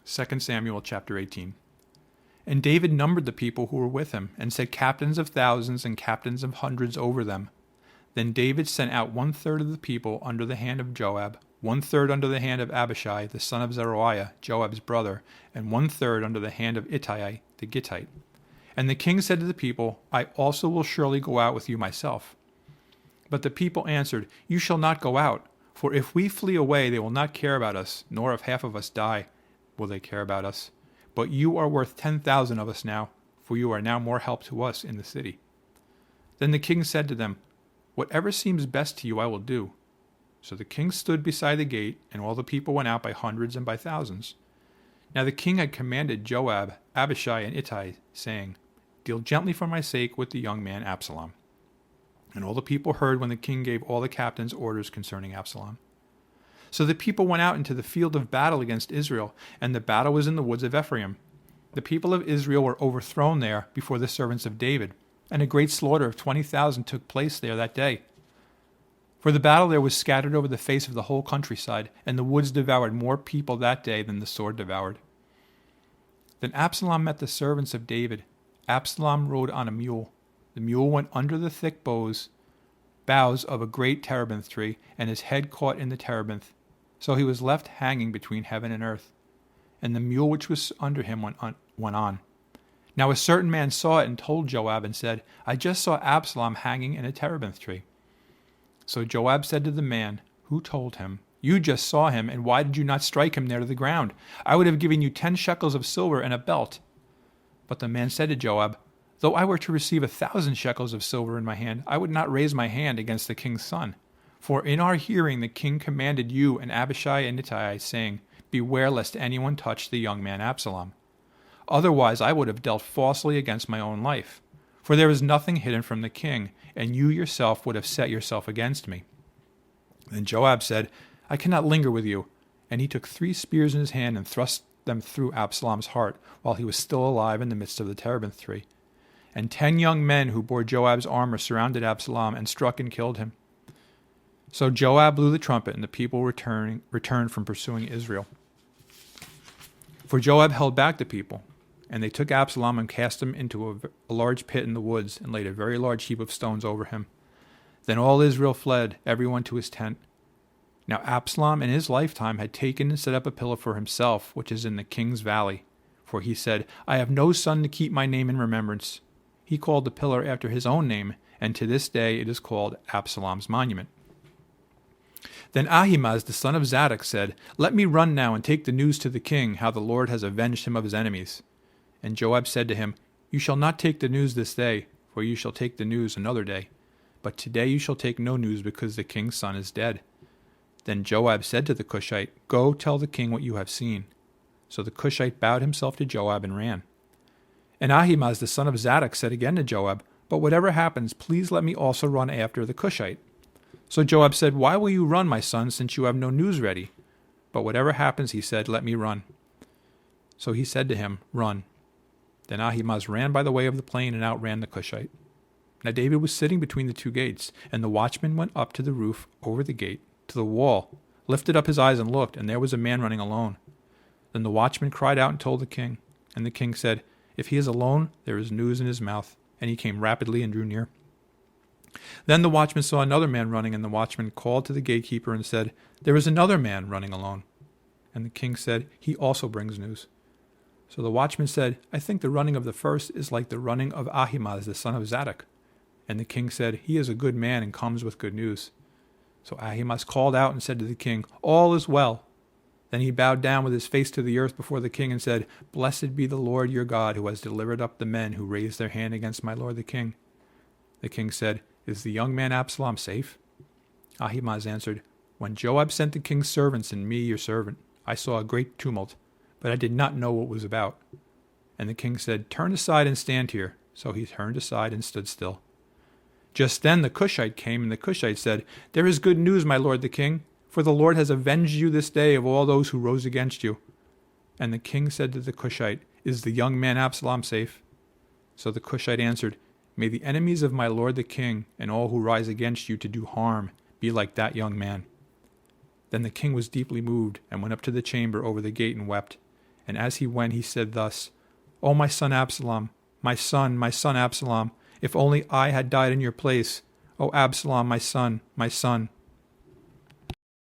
2 Samuel chapter 18. And David numbered the people who were with him, and set captains of thousands and captains of hundreds over them. Then David sent out 1/3 of the people under the hand of Joab, 1/3 under the hand of Abishai, the son of Zeruiah, Joab's brother, and 1/3 under the hand of Ittai the Gittite. And the king said to the people, I also will surely go out with you myself. But the people answered, You shall not go out, for if we flee away, they will not care about us, nor if half of us die will they care about us. But you are worth 10,000 of us now, for you are now more help to us in the city. Then the king said to them, Whatever seems best to you I will do. So the king stood beside the gate, and all the people went out by hundreds and by thousands. Now the king had commanded Joab, Abishai, and Ittai, saying, Deal gently for my sake with the young man Absalom. And all the people heard when the king gave all the captains orders concerning Absalom. So the people went out into the field of battle against Israel, and the battle was in the woods of Ephraim. The people of Israel were overthrown there before the servants of David, and a great slaughter of 20,000 took place there that day. For the battle there was scattered over the face of the whole countryside, and the woods devoured more people that day than the sword devoured. Then Absalom met the servants of David. Absalom rode on a mule. The mule went under the thick boughs of a great terebinth tree, and his head caught in the terebinth. So he was left hanging between heaven and earth. And the mule which was under him went on. Now a certain man saw it and told Joab and said, I just saw Absalom hanging in a terebinth tree. So Joab said to the man who told him, You just saw him, and why did you not strike him there to the ground? I would have given you 10 shekels of silver and a belt. But the man said to Joab, Though I were to receive 1,000 shekels of silver in my hand, I would not raise my hand against the king's son. For in our hearing the king commanded you and Abishai and Ittai, saying, Beware lest anyone touch the young man Absalom. Otherwise I would have dealt falsely against my own life. For there is nothing hidden from the king, and you yourself would have set yourself against me. Then Joab said, I cannot linger with you. And he took 3 spears in his hand and thrust them through Absalom's heart, while he was still alive in the midst of the terebinth tree. And 10 young men who bore Joab's armor surrounded Absalom and struck and killed him. So Joab blew the trumpet, and the people returned from pursuing Israel. For Joab held back the people, and they took Absalom and cast him into a large pit in the woods, and laid a very large heap of stones over him. Then all Israel fled, everyone to his tent. Now Absalom in his lifetime had taken and set up a pillar for himself, which is in the king's valley. For he said, I have no son to keep my name in remembrance. He called the pillar after his own name, and to this day it is called Absalom's monument. Then Ahimaaz the son of Zadok said, Let me run now and take the news to the king, how the Lord has avenged him of his enemies. And Joab said to him, You shall not take the news this day, for you shall take the news another day. But today you shall take no news, because the king's son is dead. Then Joab said to the Cushite, Go tell the king what you have seen. So the Cushite bowed himself to Joab and ran. And Ahimaaz the son of Zadok said again to Joab, But whatever happens, please let me also run after the Cushite. So Joab said, Why will you run, my son, since you have no news ready? But whatever happens, he said, Let me run. So he said to him, Run. Then Ahimaaz ran by the way of the plain and outran the Cushite. Now David was sitting between the 2 gates, and the watchman went up to the roof over the gate, to the wall, lifted up his eyes and looked, and there was a man running alone. Then the watchman cried out and told the king. And the king said, If he is alone, there is news in his mouth. And he came rapidly and drew near. Then the watchman saw another man running, and the watchman called to the gatekeeper and said, There is another man running alone. And the king said, He also brings news. So the watchman said, I think the running of the first is like the running of Ahimaaz the son of Zadok. And the king said, He is a good man and comes with good news. So Ahimaaz called out and said to the king, All is well. Then he bowed down with his face to the earth before the king and said, Blessed be the Lord your God, who has delivered up the men who raised their hand against my lord the king. The king said, Is the young man Absalom safe? Ahimaaz answered, When Joab sent the king's servants and me your servant, I saw a great tumult, but I did not know what it was about. And the king said, Turn aside and stand here. So he turned aside and stood still. Just then the Cushite came, and the Cushite said, There is good news, my lord the king, for the Lord has avenged you this day of all those who rose against you. And the king said to the Cushite, Is the young man Absalom safe? So the Cushite answered, May the enemies of my lord the king, and all who rise against you to do harm, be like that young man. Then the king was deeply moved, and went up to the chamber over the gate and wept. And as he went, he said thus, O my son Absalom, my son Absalom, if only I had died in your place. O Absalom, my son,